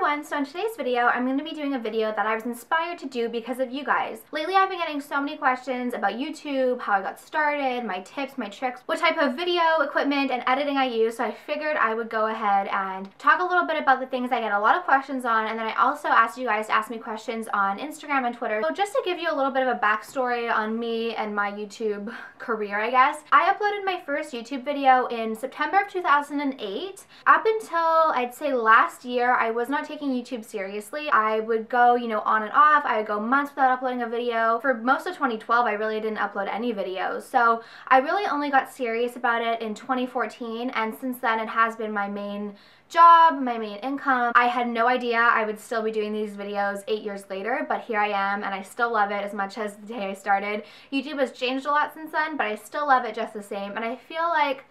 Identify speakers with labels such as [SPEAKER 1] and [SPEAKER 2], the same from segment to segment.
[SPEAKER 1] everyone, so in today's video I'm going to be doing a video that I was inspired to do because of you guys. Lately I've been getting so many questions about YouTube, how I got started, my tips, my tricks, what type of video equipment and editing I use, so I figured I would go ahead and talk a little bit about the things I get a lot of questions on, and then I also asked you guys to ask me questions on Instagram and Twitter. So just to give you a little bit of a backstory on me and my YouTube career, I guess. I uploaded my first YouTube video in September of 2008. Up until I'd say last year, I was not taking YouTube seriously. I would go, on and off. I would go months without uploading a video. For most of 2012, I really didn't upload any videos. So I really only got serious about it in 2014, and since then it has been my main job, my main income. I had no idea I would still be doing these videos 8 years later, but here I am, and I still love it as much as the day I started. YouTube has changed a lot since then, but I still love it just the same, and I feel like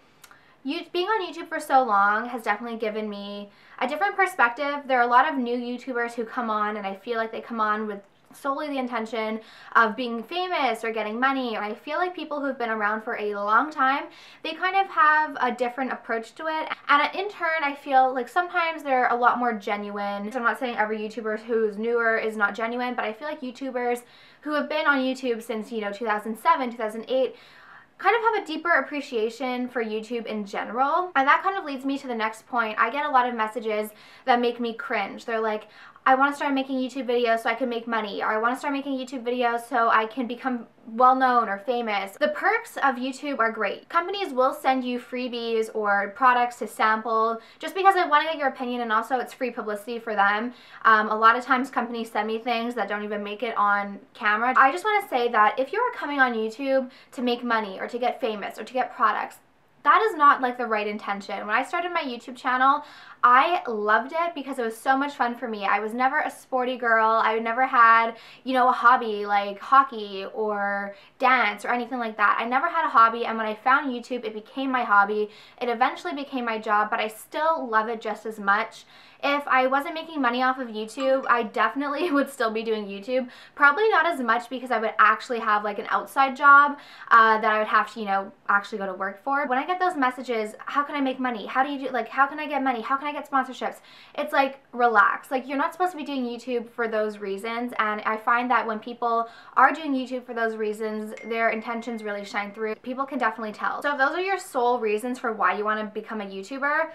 [SPEAKER 1] being on YouTube for so long has definitely given me a different perspective. There are a lot of new YouTubers who come on, and I feel like they come on with solely the intention of being famous or getting money. I feel like people who've been around for a long time, they kind of have a different approach to it. And in turn, I feel like sometimes they're a lot more genuine. So I'm not saying every YouTuber who's newer is not genuine, but I feel like YouTubers who have been on YouTube since, 2007, 2008, kind of have a deeper appreciation for YouTube in general. And that kind of leads me to the next point. I get a lot of messages that make me cringe. They're like, I want to start making YouTube videos so I can make money, or I want to start making YouTube videos so I can become well-known or famous. The perks of YouTube are great. Companies will send you freebies or products to sample just because I want to get your opinion, and also it's free publicity for them. A lot of times companies send me things that don't even make it on camera. I just want to say that if you're coming on YouTube to make money or to get famous or to get products, that is not like the right intention. When I started my YouTube channel, I loved it because it was so much fun for me. I was never a sporty girl. I never had, a hobby like hockey or dance or anything like that. I never had a hobby, and when I found YouTube, it became my hobby. It eventually became my job, but I still love it just as much. If I wasn't making money off of YouTube, I definitely would still be doing YouTube. Probably not as much because I would actually have like an outside job that I would have to, actually go to work for. When I get those messages, how can I make money? How do you do, how can I get money? How can I get sponsorships? It's like, relax. Like, you're not supposed to be doing YouTube for those reasons, and I find that when people are doing YouTube for those reasons, their intentions really shine through. People can definitely tell. So if those are your sole reasons for why you want to become a YouTuber,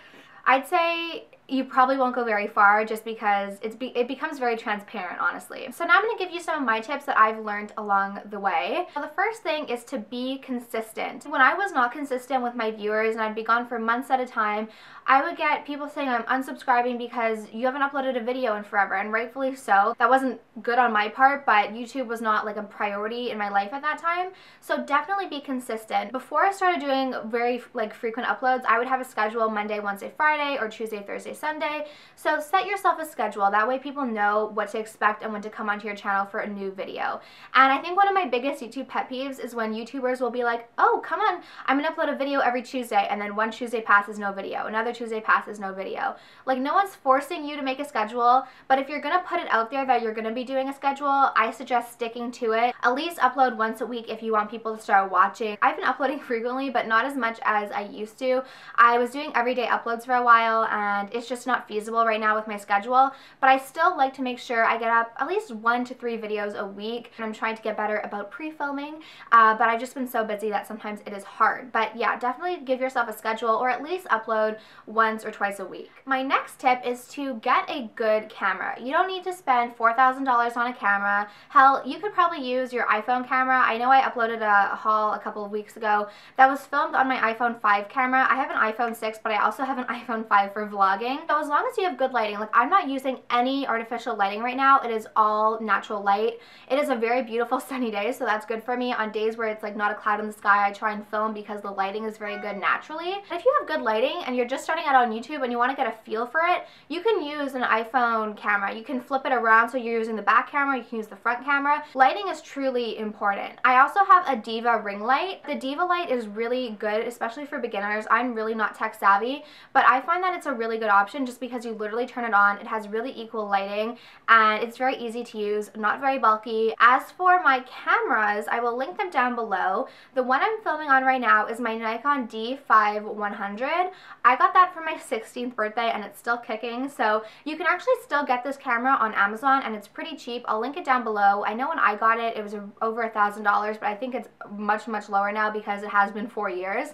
[SPEAKER 1] I'd say you probably won't go very far, just because it becomes very transparent, honestly. So now I'm going to give you some of my tips that I've learned along the way. So the first thing is to be consistent. When I was not consistent with my viewers and I'd be gone for months at a time, I would get people saying I'm unsubscribing because you haven't uploaded a video in forever, and rightfully so. That wasn't good on my part, but YouTube was not like a priority in my life at that time. So definitely be consistent. Before I started doing very frequent uploads, I would have a schedule Monday, Wednesday, Friday, or Tuesday, Thursday, Sunday. So set yourself a schedule. That way people know what to expect and when to come onto your channel for a new video. And I think one of my biggest YouTube pet peeves is when YouTubers will be like, oh, come on, I'm gonna upload a video every Tuesday, and then one Tuesday passes, no video. Another Tuesday passes, no video. Like, no one's forcing you to make a schedule, but if you're gonna put it out there that you're gonna be doing a schedule, I suggest sticking to it. At least upload once a week if you want people to start watching. I've been uploading frequently, but not as much as I used to. I was doing everyday uploads for a while, and it's just not feasible right now with my schedule, but I still like to make sure I get up at least 1 to 3 videos a week, and I'm trying to get better about pre-filming, but I've just been so busy that sometimes it is hard. But yeah, definitely give yourself a schedule, or at least upload once or twice a week. My next tip is to get a good camera. You don't need to spend $4,000 on a camera. Hell, you could probably use your iPhone camera. I know I uploaded a haul a couple of weeks ago that was filmed on my iPhone 5 camera. I have an iPhone 6, but I also have an iPhone 5 for vlogging. So as long as you have good lighting, like, I'm not using any artificial lighting right now. It is all natural light. It is a very beautiful sunny day, so that's good for me. On days where it's like not a cloud in the sky, I try and film because the lighting is very good naturally. And if you have good lighting and you're just starting out on YouTube and you want to get a feel for it, you can use an iPhone camera. You can flip it around so you're using the back camera, you can use the front camera. Lighting is truly important. I also have a Diva ring light. The Diva light is really good, especially for beginners. I'm really not tech savvy, but I find that it's a really good option option just because you literally turn it on. It has really equal lighting and it's very easy to use, not very bulky. As for my cameras, I will link them down below. The one I'm filming on right now is my Nikon D5100. I got that for my 16th birthday and it's still kicking, so you can actually still get this camera on Amazon and it's pretty cheap. I'll link it down below. I know when I got it, it was over $1,000, but I think it's much lower now because it has been 4 years.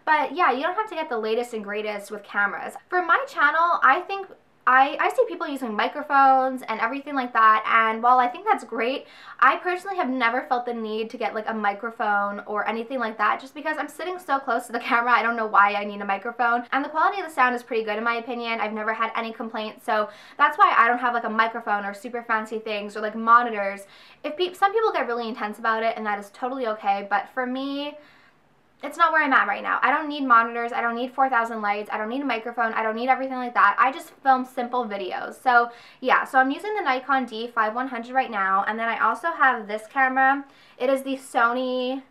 [SPEAKER 1] But yeah, you don't have to get the latest and greatest with cameras. For my channel, I think I see people using microphones and everything like that, and while I think that's great, I personally have never felt the need to get like a microphone or anything like that just because I'm sitting so close to the camera. I don't know why I need a microphone, and the quality of the sound is pretty good in my opinion. I've never had any complaints, so that's why I don't have like a microphone or super fancy things or like monitors. Some people get really intense about it, and that is totally okay, but for me, it's not where I'm at right now. I don't need monitors, I don't need 4,000 lights, I don't need a microphone, I don't need everything like that. I just film simple videos. So yeah, so I'm using the Nikon D5100 right now, and then I also have this camera. It is the Sony,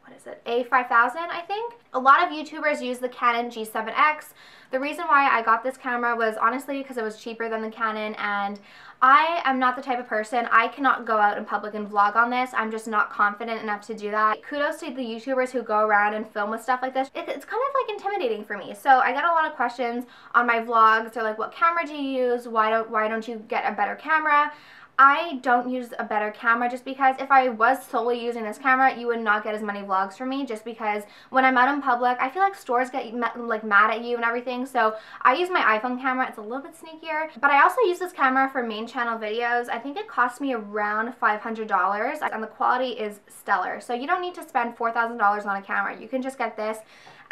[SPEAKER 1] what is it, A5000 I think? A lot of YouTubers use the Canon G7X. The reason why I got this camera was honestly because it was cheaper than the Canon, and I am not the type of person, I cannot go out in public and vlog on this. I'm just not confident enough to do that. Kudos to the YouTubers who go around and film with stuff like this. It's kind of like intimidating for me. So I get a lot of questions on my vlogs. They're like, what camera do you use? Why don't you get a better camera? I don't use a better camera just because if I was solely using this camera, you would not get as many vlogs from me, just because when I'm out in public, I feel like stores get like mad at you and everything. So I use my iPhone camera. It's a little bit sneakier, but I also use this camera for main channel videos. I think it cost me around $500 and the quality is stellar. So you don't need to spend $4,000 on a camera. You can just get this.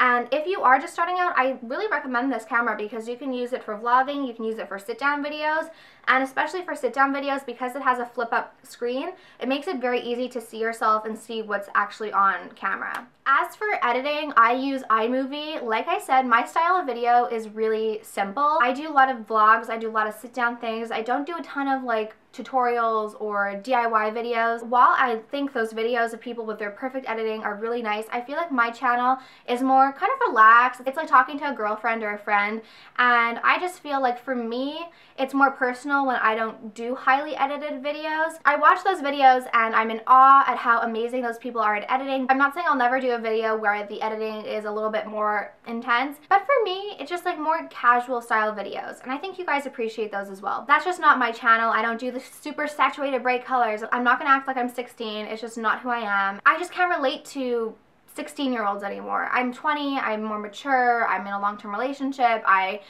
[SPEAKER 1] And if you are just starting out, I really recommend this camera because you can use it for vlogging, you can use it for sit-down videos, and especially for sit-down videos because it has a flip-up screen, it makes it very easy to see yourself and see what's actually on camera. As for editing, I use iMovie. Like I said, my style of video is really simple. I do a lot of vlogs, I do a lot of sit-down things. I don't do a ton of like tutorials or DIY videos. While I think those videos of people with their perfect editing are really nice, I feel like my channel is more kind of relaxed. It's like talking to a girlfriend or a friend, and I just feel like for me, it's more personal when I don't do highly edited videos. I watch those videos and I'm in awe at how amazing those people are at editing. I'm not saying I'll never do a video where the editing is a little bit more intense, but for me, it's just like more casual style videos, and I think you guys appreciate those as well. That's just not my channel. I don't do the super saturated bright colors. I'm not gonna act like I'm 16. It's just not who I am. I just can't relate to 16-year-olds anymore. I'm 20, I'm more mature, I'm in a long-term relationship, I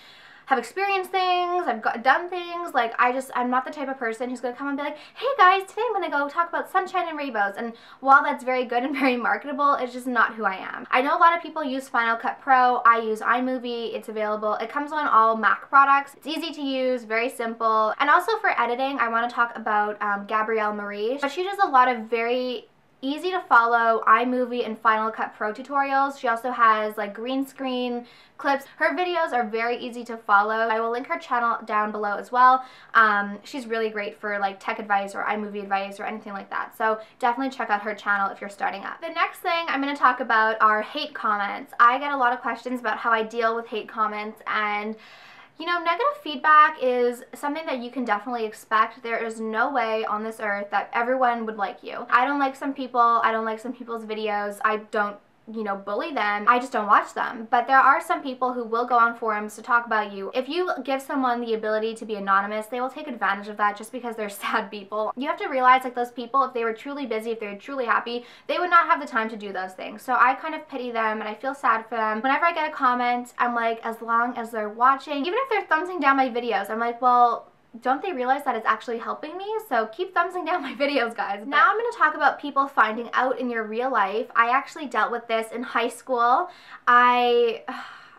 [SPEAKER 1] have experienced things, done things, like I'm not the type of person who's gonna come and be like, hey guys, today I'm gonna go talk about sunshine and rainbows, and while that's very good and very marketable, it's just not who I am. I know a lot of people use Final Cut Pro, I use iMovie, it's available, it comes on all Mac products, it's easy to use, very simple, and also for editing, I wanna talk about Gabrielle Marie, but she does a lot of very easy to follow iMovie and Final Cut Pro tutorials. She also has like green screen clips. Her videos are very easy to follow. I will link her channel down below as well. She's really great for like tech advice or iMovie advice or anything like that. So definitely check out her channel if you're starting up. The next thing I'm going to talk about are hate comments. I get a lot of questions about how I deal with hate comments, and you know, negative feedback is something that you can definitely expect. There is no way on this earth that everyone would like you. I don't like some people, I don't like some people's videos, I don't, you know, bully them, I just don't watch them. But there are some people who will go on forums to talk about you. If you give someone the ability to be anonymous, they will take advantage of that just because they're sad people. You have to realize, like, those people, if they were truly busy, if they were truly happy, they would not have the time to do those things. So I kind of pity them and I feel sad for them. Whenever I get a comment, I'm like, as long as they're watching, even if they're thumbsing down my videos, I'm like, well, don't they realize that it's actually helping me? So keep thumbsing down my videos, guys. Now I'm going to talk about people finding out in your real life. I actually dealt with this in high school. I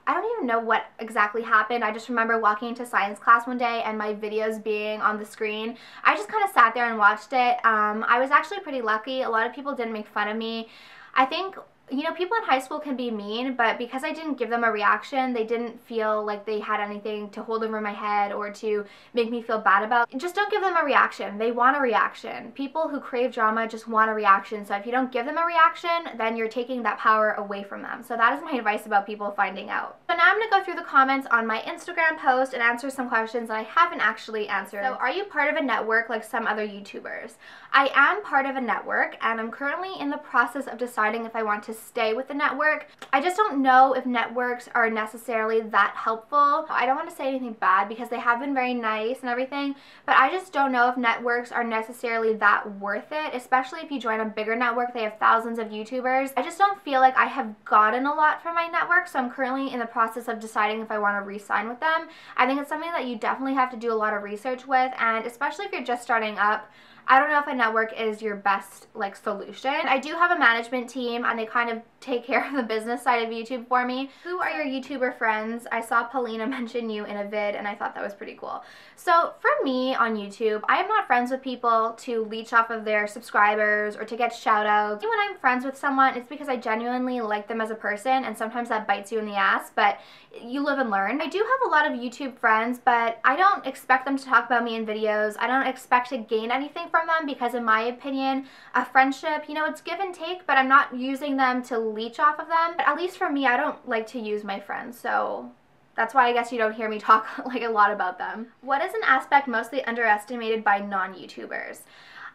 [SPEAKER 1] don't even know what exactly happened. I just remember walking into science class one day and my videos being on the screen. I just kind of sat there and watched it. I was actually pretty lucky. A lot of people didn't make fun of me. I think you know, people in high school can be mean, but because I didn't give them a reaction, they didn't feel like they had anything to hold over my head or to make me feel bad about. Just don't give them a reaction. They want a reaction. People who crave drama just want a reaction. So if you don't give them a reaction, then you're taking that power away from them. So that is my advice about people finding out. So now I'm going to go through the comments on my Instagram post and answer some questions that I haven't actually answered. So are you part of a network like some other YouTubers? I am part of a network, and I'm currently in the process of deciding if I want to stay with the network. I just don't know if networks are necessarily that helpful. I don't want to say anything bad because they have been very nice and everything, but I just don't know if networks are necessarily that worth it, especially if you join a bigger network. They have thousands of YouTubers. I just don't feel like I have gotten a lot from my network, so I'm currently in the process of deciding if I want to re-sign with them. I think it's something that you definitely have to do a lot of research with, and especially if you're just starting up, I don't know if a network is your best like solution. I do have a management team, and they kind of take care of the business side of YouTube for me. Who are your YouTuber friends? I saw Paulina mention you in a vid, and I thought that was pretty cool. So for me on YouTube, I am not friends with people to leech off of their subscribers or to get shout outs. When I'm friends with someone, it's because I genuinely like them as a person, and sometimes that bites you in the ass, but you live and learn. I do have a lot of YouTube friends, but I don't expect them to talk about me in videos. I don't expect to gain anything from them because in my opinion, a friendship, you know, it's give and take, but I'm not using them to leech off of them. But at least for me, I don't like to use my friends, so that's why I guess you don't hear me talk like a lot about them. What is an aspect mostly underestimated by non-YouTubers?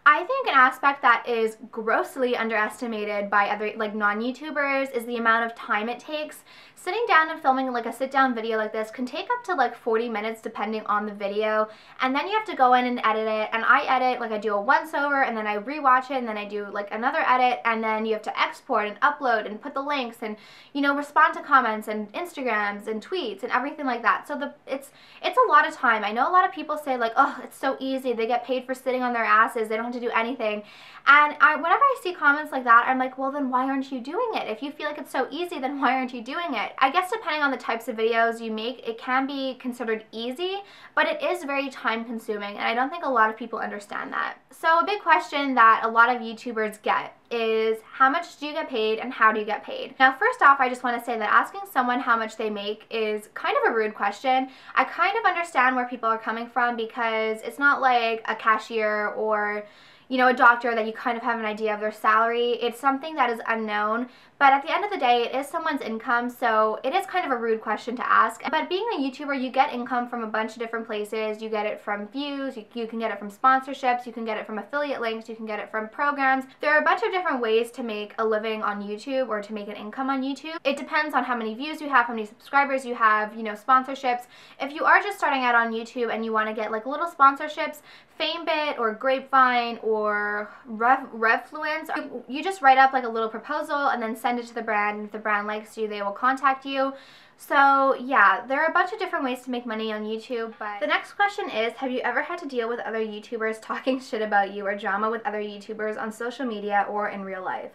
[SPEAKER 1] I think an aspect that is grossly underestimated by other like non-YouTubers is the amount of time it takes. Sitting down and filming like a sit-down video like this can take up to like 40 minutes depending on the video, and then you have to go in and edit it, and I edit, like I do a once-over and then I rewatch it and then I do like another edit, and then you have to export and upload and put the links and, you know, respond to comments and Instagrams and tweets and everything like that. So it's a lot of time. I know a lot of people say like, oh, it's so easy, they get paid for sitting on their asses, they don't have to do anything. And whenever I see comments like that, I'm like, well, then why aren't you doing it? If you feel like it's so easy, then why aren't you doing it? I guess depending on the types of videos you make, it can be considered easy, but it is very time consuming, and I don't think a lot of people understand that. So a big question that a lot of YouTubers get is how much do you get paid and how do you get paid? Now, first off, I just want to say that asking someone how much they make is kind of a rude question. I kind of understand where people are coming from because it's not like a cashier or, you know, a doctor that you kind of have an idea of their salary. It's something that is unknown, but at the end of the day, it is someone's income, so it is kind of a rude question to ask. But being a YouTuber, you get income from a bunch of different places. You get it from views, you can get it from sponsorships, you can get it from affiliate links, you can get it from programs. There are a bunch of different ways to make a living on YouTube or to make an income on YouTube. It depends on how many views you have, how many subscribers you have, you know, sponsorships. If you are just starting out on YouTube and you want to get like little sponsorships, FameBit or Grapevine or Revfluence, you just write up like a little proposal and then send it to the brand, and if the brand likes you, they will contact you. So yeah, there are a bunch of different ways to make money on YouTube, but the next question is, have you ever had to deal with other YouTubers talking shit about you or drama with other YouTubers on social media or in real life?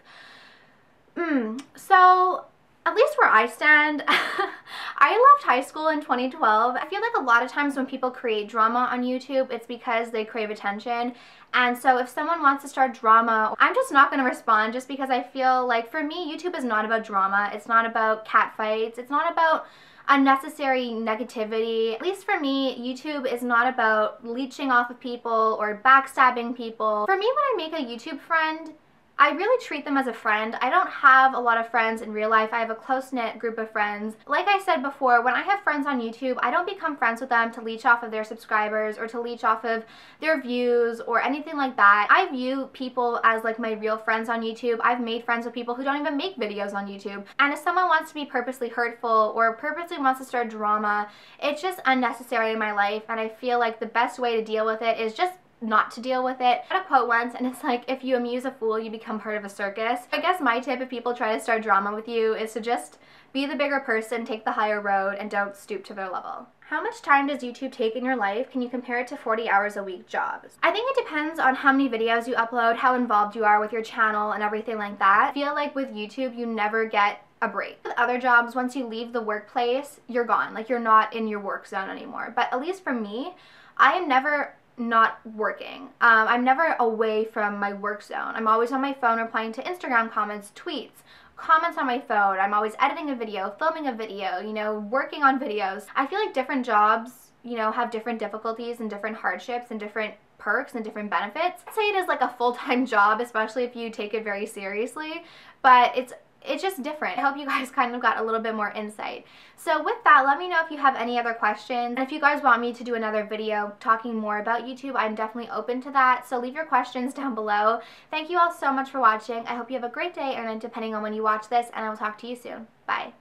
[SPEAKER 1] So at least where I stand, I left high school in 2012. I feel like a lot of times when people create drama on YouTube, it's because they crave attention. And so if someone wants to start drama, I'm just not going to respond, just because I feel like for me, YouTube is not about drama. It's not about catfights. It's not about unnecessary negativity. At least for me, YouTube is not about leeching off of people or backstabbing people. For me, when I make a YouTube friend, I really treat them as a friend. I don't have a lot of friends in real life. I have a close-knit group of friends. Like I said before, when I have friends on YouTube, I don't become friends with them to leech off of their subscribers or to leech off of their views or anything like that. I view people as like my real friends on YouTube. I've made friends with people who don't even make videos on YouTube. And if someone wants to be purposely hurtful or purposely wants to start drama, it's just unnecessary in my life, and I feel like the best way to deal with it is just not to deal with it. I read a quote once, and it's like, if you amuse a fool, you become part of a circus. I guess my tip if people try to start drama with you is to just be the bigger person, take the higher road, and don't stoop to their level. How much time does YouTube take in your life? Can you compare it to 40 hours a week jobs? I think it depends on how many videos you upload, how involved you are with your channel, and everything like that. I feel like with YouTube, you never get a break. With other jobs, once you leave the workplace, you're gone. Like, you're not in your work zone anymore. But at least for me, I am never not working. I'm never away from my work zone. I'm always on my phone replying to Instagram comments, tweets, comments on my phone. I'm always editing a video, filming a video, you know, working on videos. I feel like different jobs, you know, have different difficulties and different hardships and different perks and different benefits. I'd say it is like a full-time job, especially if you take it very seriously, but it's just different. I hope you guys kind of got a little bit more insight. So with that, let me know if you have any other questions. And if you guys want me to do another video talking more about YouTube, I'm definitely open to that. So leave your questions down below. Thank you all so much for watching. I hope you have a great day, and depending on when you watch this, and I will talk to you soon. Bye.